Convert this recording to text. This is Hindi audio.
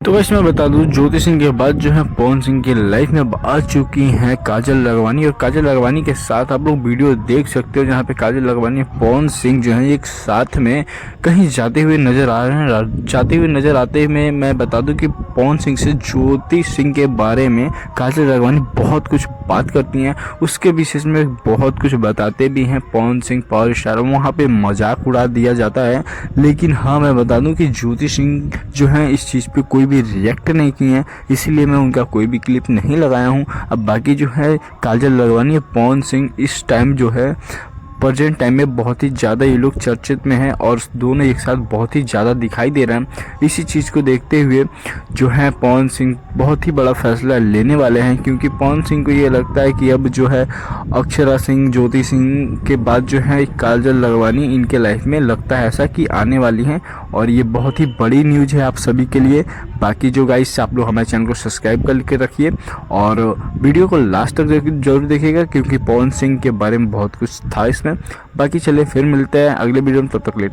तो वैसे मैं बता दूं, ज्योति सिंह के बाद जो है पवन सिंह की लाइफ में आ चुकी हैं काजल लखवानी। और काजल लखवानी के साथ आप लोग वीडियो देख सकते हो जहां पे काजल लखवानी पवन सिंह जो है एक साथ में कहीं जाते हुए नजर आ रहे हैं। जाते हुए नजर आते में मैं बता दूं कि पवन सिंह से ज्योति सिंह के बारे में काजल लखवानी बहुत कुछ बात करती हैं, उसके विशेष में बहुत कुछ बताते भी हैं। पवन सिंह पावर स्टार, वहाँ पे मजाक उड़ा दिया जाता है। लेकिन हाँ, मैं बता दूं कि ज्योति सिंह जो है इस चीज़ पे कोई भी रिएक्ट नहीं किए हैं, इसीलिए मैं उनका कोई भी क्लिप नहीं लगाया हूँ। अब बाकी जो है काजल लखवानी, पवन सिंह इस टाइम जो है प्रेजेंट टाइम में बहुत ही ज़्यादा ये लोग चर्चित में हैं और दोनों एक साथ बहुत ही ज़्यादा दिखाई दे रहे हैं। इसी चीज़ को देखते हुए जो है पवन सिंह बहुत ही बड़ा फैसला लेने वाले हैं, क्योंकि पवन सिंह को ये लगता है कि अब जो है अक्षरा सिंह, ज्योति सिंह के बाद जो है काजल लखवानी इनके लाइफ में लगता है ऐसा कि आने वाली हैं। और ये बहुत ही बड़ी न्यूज़ है आप सभी के लिए। बाकी जो गाइस, आप लोग हमारे चैनल को सब्सक्राइब करके रखिए और वीडियो को लास्ट तक जरूर देखिएगा, क्योंकि पवन सिंह के बारे में बहुत कुछ था इसमें। बाकी चले फिर मिलते हैं अगले वीडियो में, तब तक लेट